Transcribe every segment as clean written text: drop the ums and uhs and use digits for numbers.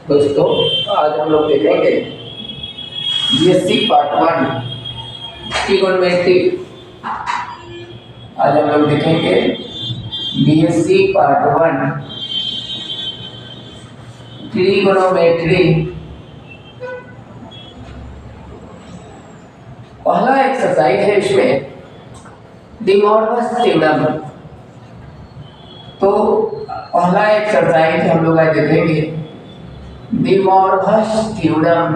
दोस्तों आज हम लोग देखेंगे बीएससी पार्ट 1 ट्रिगोनोमेट्री। आज हम लोग देखेंगे बीएससी पार्ट 1 ट्रिगोनोमेट्री। पहला एक्सरसाइज है इसमें डी मॉर्गन्स थ्योरम। तो पहला एक्सरसाइज हम लोग आज देखेंगे डी मॉर्गन्स थ्योरम।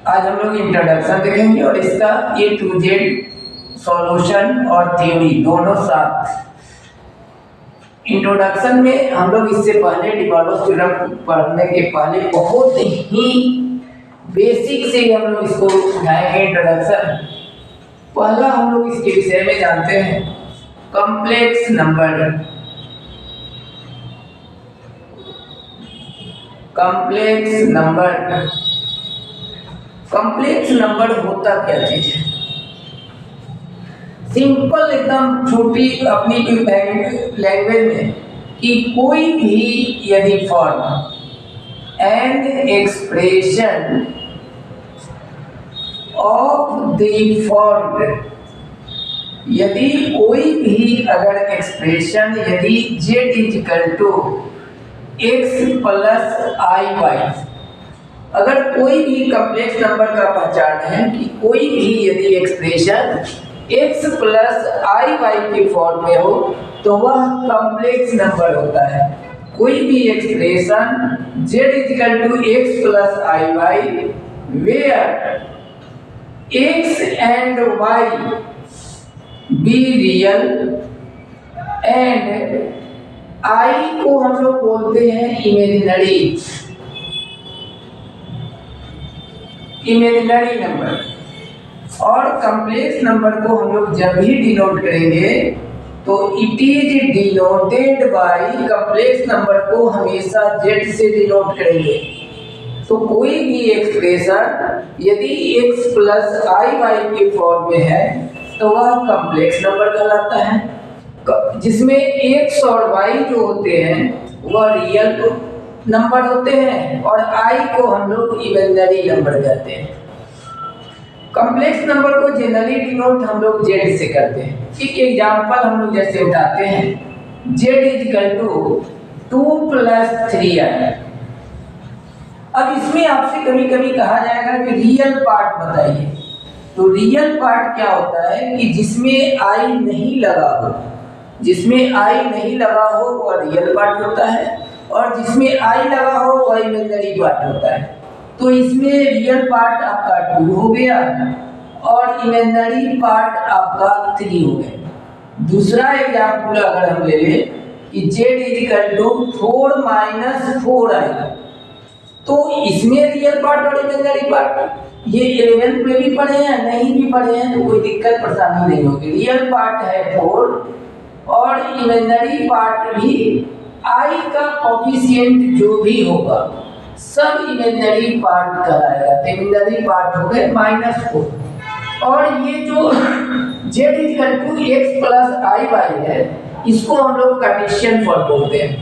आज हम लोग इंट्रोडक्शन देखेंगे और इसका ए टू जेड सॉल्यूशन और थ्योरी दोनों साथ। इंट्रोडक्शन में हम लोग इससे पहले डी मॉर्गन्स थ्योरम पढ़ने के पहले बहुत ही बेसिक से हम लोग इसको उठाएंगे। इंट्रोडक्शन पहला हम लोग इसके विषय में जानते हैं complex number. Complex number, complex number होता क्या चीज है? सिंपल एकदम छोटी अपनी लैंग्वेज में कि कोई भी यदि form and expression of the form, यदि कोई भी अगर एक्सप्रेशन यदि z equal to x plus i y, अगर कोई भी कॉम्प्लेक्स नंबर का पहचान है कि कोई भी यदि expression x plus i Y के फॉर्म में हो तो वह कॉम्प्लेक्स नंबर होता है। कोई भी expression z equal to x plus i y where x and y be real and i को हम लोग बोलते हैं इमेजिनरी नंबर। और कॉम्प्लेक्स नंबर को हम लोग जब भी डिनोट करेंगे तो it is denoted by, complex number को हमेशा z से डिनोट करेंगे। तो कोई भी एक्सप्रेशन यदि x प्लस आई वाई के फॉर्म में है तो वह कॉम्प्लेक्स नंबर कहलाता है, जिसमें x और y जो होते हैं वह रियल नंबर होते हैं और i को हम लोग इमेजिनरी नंबर कहते हैं। कॉम्प्लेक्स नंबर को जनरली डिनोट हम लोग z से करते हैं। एक एग्जांपल हम लोग जैसे उठाते हैं z equal to 2 plus 3i। अब इसमें आपसे कभी कभी कहा जाएगा कि रियल पार्ट बताइए। तो रियल पार्ट क्या होता है कि जिसमें i नहीं लगा हो, जिसमें i नहीं लगा हो वह रियल पार्ट होता है और जिसमें i लगा हो वह इमेजिनरी पार्ट होता है। तो इसमें रियल पार्ट आपका 2 हो गया और इमेजिनरी पार्ट आपका 3 हो गया। दूसरा एग्जांपल अगर हम ले लें कि z equal to 4 minus 4i, तो इसमें रियल पार्ट और इमेजिनरी पार्ट ये 11th में भी पढ़े हैं, नहीं भी पढ़े हैं तो कोई दिक्कत परेशानी नहीं होगी। रियल पार्ट है 4 और इमेजिनरी पार्ट भी i का कोफिशिएंट जो भी होगा सब इमेजिनरी पार्ट कहलाएगा। तो इमेजिनरी पार्ट हो गए -4। और ये जो z equal to x plus i y है इसको हम लोग कार्टेशियन फॉर्म बोलते हैं।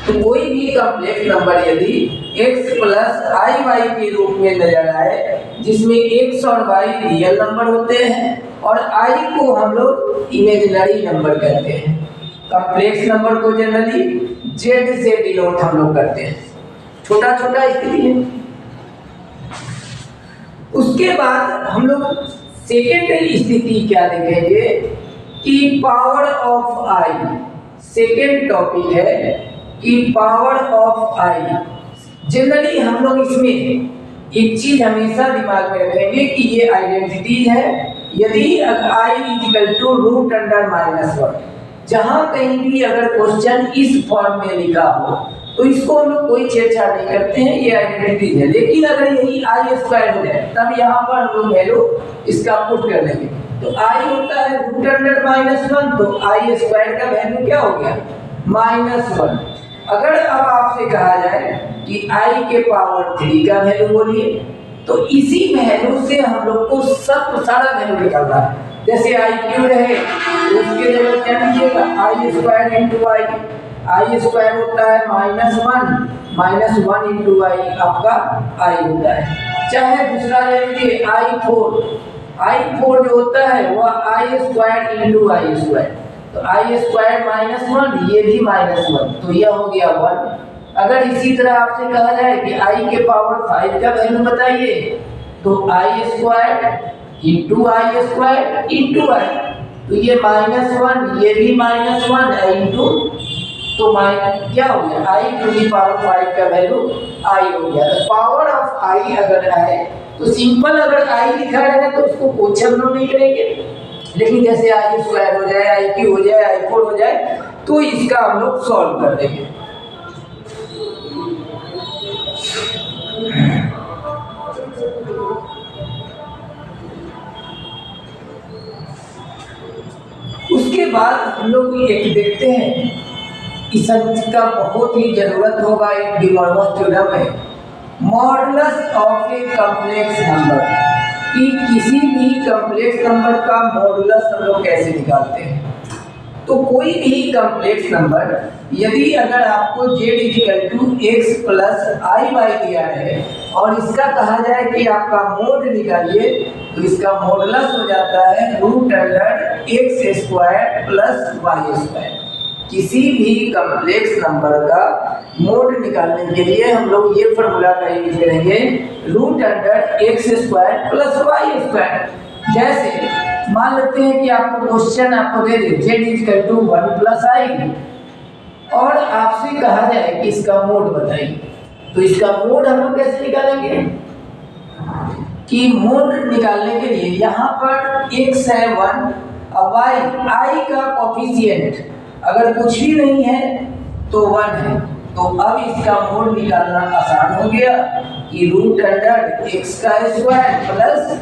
तो कोई भी कॉम्प्लेक्स नंबर यदि x प्लस आई वाई के रूप में नजर आए जिसमें x और y रियल नंबर होते हैं और i को हम लोग इमेजिनरी नंबर कहते हैं। कॉम्प्लेक्स नंबर को जनरली z से डिनोट हम लोग करते हैं, छोटा छोटा स्थिति है। उसके बाद हम लोग सेकेंड स्थिति क्या देखेंगे कि power of i। Second topic है कि पावर ऑफ i। जनरली हम लोग इसमें एक चीज हमेशा दिमाग में रखेंगे कि ये आइडेंटिटीज है। यदि i equal to root under -1, जहां कहीं भी अगर क्वेश्चन इस फॉर्म में लिखा हो तो इसको हम लोग कोई छेड़छाड़ नहीं करते हैं, ये आइडेंटिटीज है। लेकिन अगर यही i स्क्वायर हो जाए तब यहाँ पर हम लोग वैल्यू इसका पुट कर लेंगे। तो i होता है रूट अंडर -1, तो i स्क्वायर का वैल्यू क्या हो गया -1। अगर अब आपसे कहा जाए कि i के पावर 3 का वैल्यू बोलिए तो इसी वैल्यू से हम लोग को सब सारा वैल्यू निकालना है। जैसे आई क्यूब है तो उसके जगह क्या लीजिएगा आई स्क्वायर इंटू आई, आई स्क्वायर होता है -1 इंटू आई आपका आई होता है। चाहे दूसरा ले लीजिए आई फोर जो होता है वह आई स्क्वायर इंटू आई स्क्वायर, तो आई स्क्वायर -1 ये भी -1 तो यह हो गया 1। अगर इसी तरह आपसे कहा जाए कि आई के पावर 5 का वैल्यू बताइए तो आई स्क्वायर इंटू आई स्क्वायर इंटू आई, तो ये -1 ये भी -1 इंटू, तो क्या हो गया आई टू दी पावर 5 का वैल्यू आई हो गया। तो पावर ऑफ आई अगर है तो सिंपल अगर आई लिखा रहे तो उसको क्वेश्चन हम नहीं करेंगे, लेकिन जैसे आई स्क्वायर हो जाए आई क्यूब हो जाए आई फोर हो जाए तो इसका हम लोग सॉल्व कर देंगे। उसके बाद हम लोग एक देखते हैं इस का बहुत ही जरूरत होगा एक डी मॉर्गन थ्योरम है, modulus of a complex number, कि किसी भी कॉम्प्लेक्स नंबर का मॉडुलस हम लोग कैसे निकालते हैं। तो कोई भी कॉम्प्लेक्स नंबर यदि अगर आपको z x plus i Y दिया है और इसका कहा जाए कि आपका मोड निकालिए तो इसका मॉडुलस हो जाता है √x square plus y square. किसी भी कॉम्प्लेक्स नंबर का मोड निकालने के लिए हम लोग ये फॉर्मूला का यूज करेंगे √x square plus y square. जैसे मान लेते हैं कि आपको क्वेश्चन आपको दे दे z 1 प्लस आई और आपसे कहा जाए कि इसका मोड बताइए, तो इसका मोड हम लोग कैसे निकालेंगे कि मोड निकालने के लिए यहाँ पर x है 1 और आई का कोफिशिएंट अगर कुछ भी नहीं है तो 1 है, तो अब इसका मोड निकालना आसान हो गया कि √x का स्क्वायर प्लस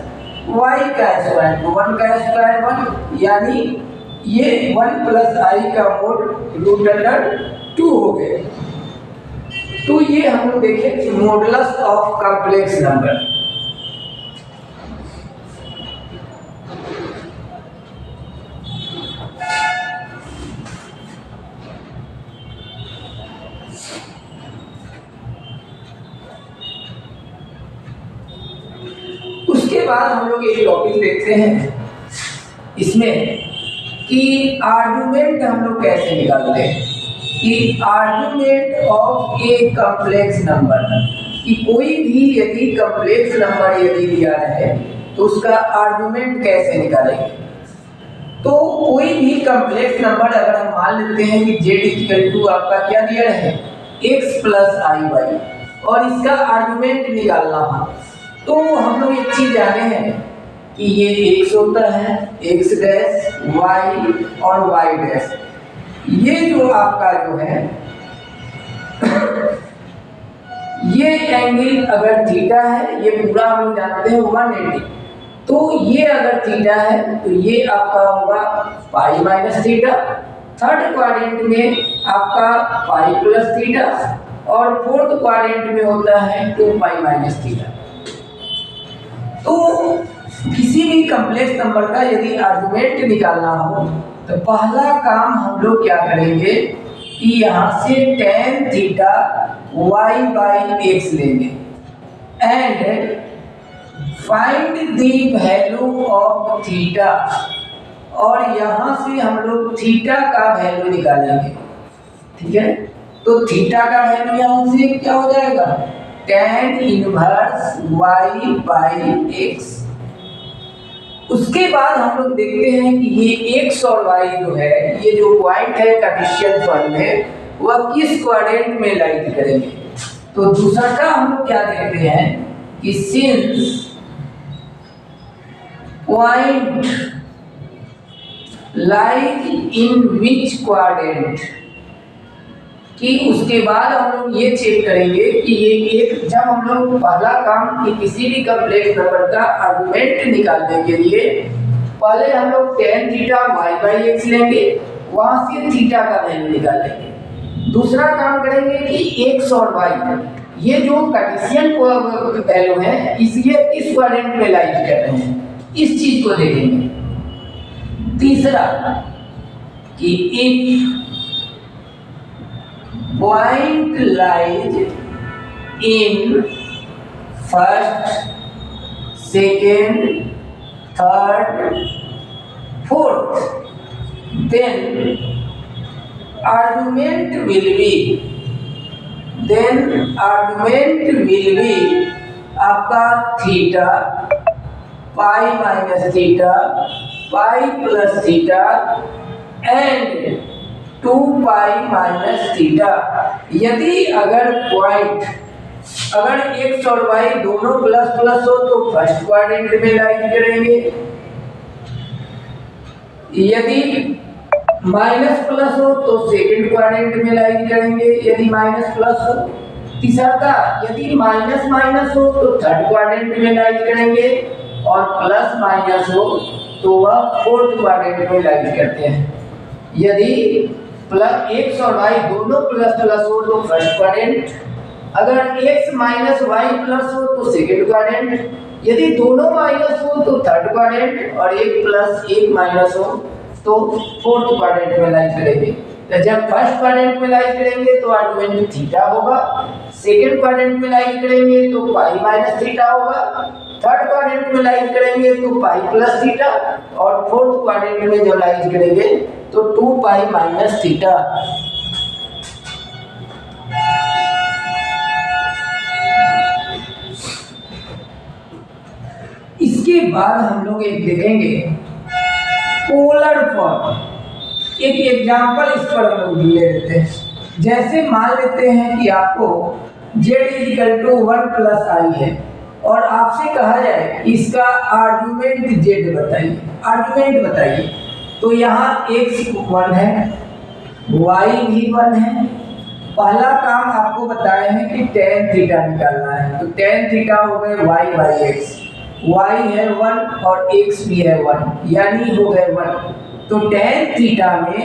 y का स्क्वायर, तो 1 का स्क्वायर 1 यानी ये 1 प्लस आई का मोड √2 हो गए। तो ये हम लोग देखें कि मॉडुलस ऑफ कॉम्प्लेक्स नंबर। उसके बाद हम लोग एक टॉपिक देखते हैं इसमें कि आर्गुमेंट हम लोग कैसे निकालते हैं, कि argument of a complex number, कि कोई भी यदि कॉम्प्लेक्स नंबर यदि दिया है तो उसका आर्गुमेंट कैसे निकालेंगे। तो कोई भी कॉम्प्लेक्स नंबर अगर हम मान लेते हैं कि z आपका क्या दिया है x प्लस आई वाई और इसका आर्गुमेंट निकालना है, तो हम लोग एक चीज जाने हैं कि ये x होता है x डैश y और y डैश, ये जो आपका जो है ये एंगल अगर थीटा है ये पूरा हम लोग जानते हैं 180, तो ये अगर थीटा है तो ये आपका होगा pi minus theta, third quadrant में आपका पाई प्लस थीटा और फोर्थ क्वाड्रेंट में होता है 2 पाई माइनस थीटा। तो किसी भी कॉम्प्लेक्स नंबर का यदि आर्गुमेंट निकालना हो तो पहला काम हम लोग क्या करेंगे कि यहाँ से tan theta y by x लेंगे and find the value of theta, और यहाँ से हम लोग थीटा का वैल्यू निकालेंगे। ठीक है, तो थीटा का वैल्यू यहाँ से क्या हो जाएगा tan inverse y by x। उसके बाद हम लोग देखते हैं कि ये x और y जो है ये जो पॉइंट है कार्टेशियन फॉर्म में वह किस क्वाड्रेंट में लाइज करेंगे। तो दूसरा का हम लोग क्या देखते हैं कि since point lies in which quadrant, कि उसके बाद हम लोग ये चेक करेंगे कि ये एक, जब हम लोग पहला काम कि किसी भी कॉम्प्लेक्स नंबर का आर्गुमेंट निकालने के लिए पहले हम लोग tan theta y by x लेंगे, वहां से थीटा का वैल्यू निकालेंगे। दूसरा काम करेंगे कि x और y ये जो कार्टेशियन वैल्यू है इसलिए इस क्वाड्रेंट में लाइज कर रहे हैं, इस चीज को देखेंगे। तीसरा कि if point lies in first, second, third, fourth, then argument will be आपका theta, pi minus theta, pi plus theta and 2 pi minus theta. यदि अगर पॉइंट अगर x और y दोनों प्लस प्लस हो तो फर्स्ट क्वाड्रेंट में लाइज करेंगे, यदि माइनस प्लस हो तो सेकंड क्वाड्रेंट में लाइज करेंगे, यदि माइनस प्लस हो। तीसरा यदि माइनस माइनस हो तो थर्ड क्वाड्रेंट में लाइज करेंगे और प्लस माइनस हो तो वह फोर्थ क्वाड्रेंट में लाइज करते हैं। यदि प्लस x और y दोनों प्लस प्लस हो तो फर्स्ट क्वाड्रेंट, अगर x माइनस वाई प्लस हो तो सेकंड क्वाड्रेंट, यदि दोनों माइनस हो तो थर्ड क्वाड्रेंट और एक प्लस एक माइनस हो तो फोर्थ क्वाड्रेंट में लाइज करेंगे। तो जब फर्स्ट क्वाड्रेंट में लाइज करेंगे तो आर्गुमेंट थीटा होगा, सेकंड क्वाड्रेंट में लाइज करेंगे तो पाई माइनस थीटा होगा, थर्ड क्वाड्रेंट में लाइज करेंगे तो पाई प्लस थीटा और फोर्थ क्वाड्रेंट में जो लाइज करेंगे तो 2 पाई माइनस थीटा। इसके बाद हम लोग एक देखेंगे पोलर फॉर्म। एक एग्जांपल इस पर हम लोग ले लेते हैं। जैसे मान लेते हैं कि आपको z = 1 + i है और आपसे कहा जाए इसका आर्गुमेंट z बताइए, आर्गुमेंट बताइए। तो यहाँ x 1 है, y भी 1 है। पहला काम आपको बताए हैं कि tan थीटा निकालना है, तो tan थीटा हो गए y/x, y है 1 और x भी है 1, यानी हो गए 1। तो tan थीटा में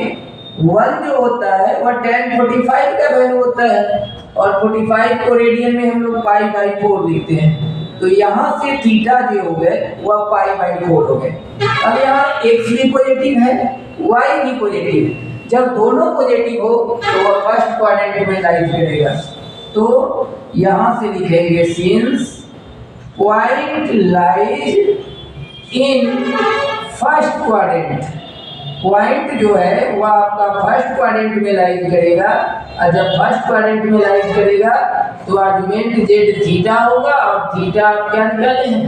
1 जो होता है वह tan 45 का वैल्यू होता है और 45 को रेडियन में हम लोग π/4 लिखते हैं। तो यहाँ से थीटा जो हो गए वह π/4 हो गए। अब यहाँ x भी पॉजिटिव है, y भी पॉजिटिव। जब दोनों पॉजिटिव हो तो वह फर्स्ट क्वाड्रेंट में लाइज करेगा। तो यहाँ से लिखेंगे since point lies in first quadrant, point जो है वह आपका फर्स्ट क्वाड्रेंट में लाइज करेगा और जब फर्स्ट क्वाड्रेंट में लाइज करेगा तो आर्गुमेंट z थीटा होगा और थीटा आप क्या निकाले हैं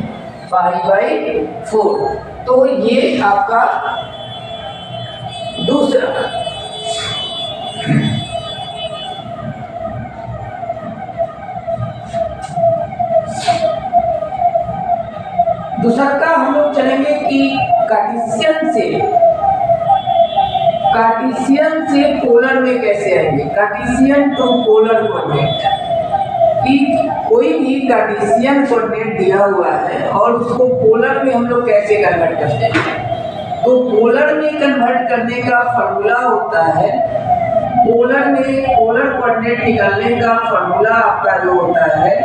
π/4। तो ये आपका दूसरा। दूसरा हम लोग चलेंगे कि कार्टेशियन से पोलर में कैसे आएंगे। कार्टेशियन टू पोलर कोऑर्डिनेट, कि कोई भी कार्टेशियन कोऑर्डिनेट दिया हुआ है और उसको पोलर में हम लोग कैसे कन्वर्ट करते हैं। तो पोलर में कन्वर्ट करने का फॉर्मूला होता है, पोलर में पोलर कोऑर्डिनेट निकालने का फॉर्मूला आपका जो होता है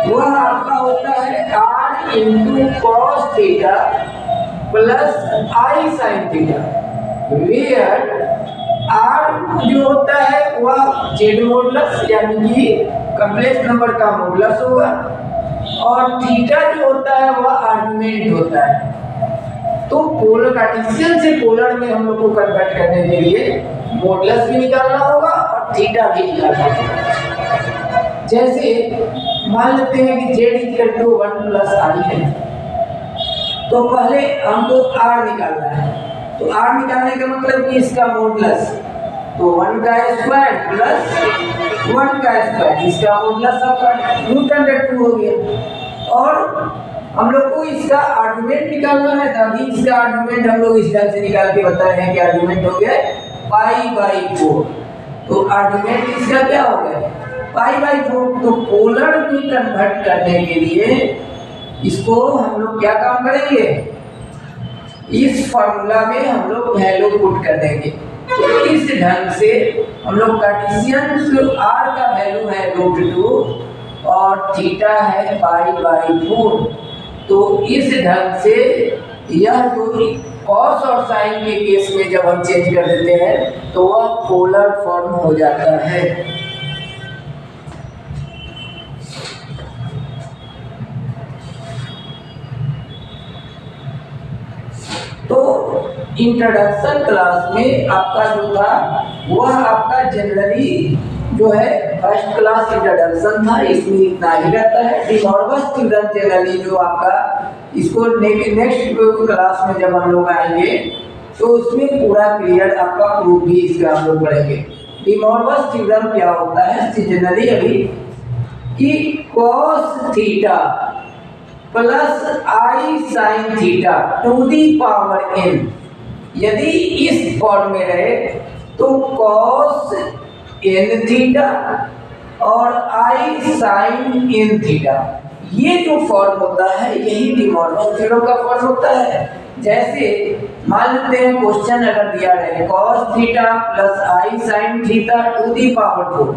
वह आपका होता है r × cos theta plus i sin theta, where r जो होता है वह z मॉडुलस यानी कि कॉम्प्लेक्स नंबर का मॉडुलस होगा और थीटा जो होता है वह आर्गुमेंट होता है। तो पोलर कार्टेशियन से पोलर में हम लोग को कन्वर्ट करने के लिए मॉडुलस भी निकालना होगा और थीटा भी निकालना होगा। जैसे मान लेते हैं कि z = 1 + i है, तो पहले हमको r निकालना है। तो r निकालने का मतलब कि इसका मॉडुलस, तो 1 का स्क्वायर प्लस 1 का स्क्वायर, इसका मॉडुलस आपका √2 हो गया। और हम लोग को इसका आर्गुमेंट निकालना है, तभी इसका आर्गुमेंट हम लोग इस ढंग से निकाल के बताए हैं कि आर्गुमेंट हो गया π/4। तो आर्गुमेंट इसका क्या हो गया π/4। तो पोलर में कन्वर्ट करने के लिए इसको हम लोग क्या काम करेंगे, इस फॉर्मूला में हम लोग वैल्यू पुट कर देंगे। तो इस ढंग से हम लोग कार्टेशियन r का वैल्यू है √2 और थीटा है π/4। तो इस ढंग से यह जो कॉस और साइन के केस में जब हम चेंज कर देते हैं तो वह पोलर फॉर्म हो जाता है। तो इंट्रोडक्शन क्लास में आपका जो था वह आपका जनरली जो है फर्स्ट क्लास इंट्रोडक्शन था, इसमें इतना ही रहता है। डी मॉर्गन थ्योरम जनरली जो आपका इसको नेक्स्ट क्लास में जब हम लोग आएंगे तो उसमें पूरा क्लियर आपका प्रूफ भी इसका हम लोग पढ़ेंगे। डी मॉर्गन थ्योरम क्या होता है जनरली अभी कि cos theta plus i sin theta to the power n, यदि इस फॉर्म में रहे तो cos n थीटा और i sin n थीटा, ये जो फॉर्म होता है यही डी मॉर्गन थ्योरम का फॉर्म होता है। जैसे मान लेते हैं क्वेश्चन अगर दिया रहे cos theta plus i sin theta to the power 4,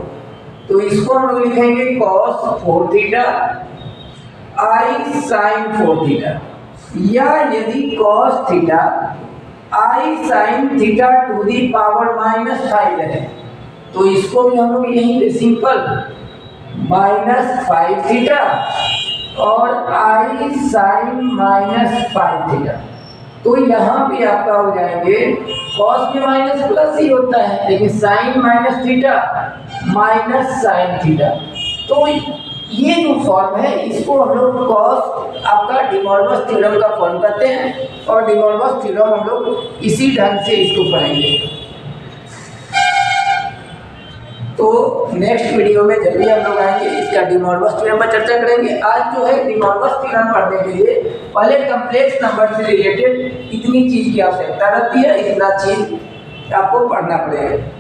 तो इसको हम लोग लिखेंगे cos 4 theta i sin 4 theta, या यदि cos theta i sin theta to the power -5 है तो इसको भी हम लोग यही सिंपल -5 थीटा और i sin -5 थीटा। तो यहाँ पे आपका हो जाएंगे cos में माइनस प्लस ही होता है, लेकिन sin minus theta minus sin theta. तो ये जो फॉर्म है इसको हम लोग cos आपका डी मॉर्गन थ्योरम का फॉर्म करते हैं और डी मॉर्गन थ्योरम हम लोग इसी ढंग से इसको पढ़ेंगे। तो नेक्स्ट वीडियो में जब भी हम लोग आएंगे इसका डी मॉर्गन थ्योरम पर चर्चा करेंगे। आज जो है डी मॉर्गन थ्योरम पढ़ने के लिए पहले कम्प्लेक्स नंबर से रिलेटेड इतनी चीज की आवश्यकता रहती है, इतना चीज आपको पढ़ना पड़ेगा।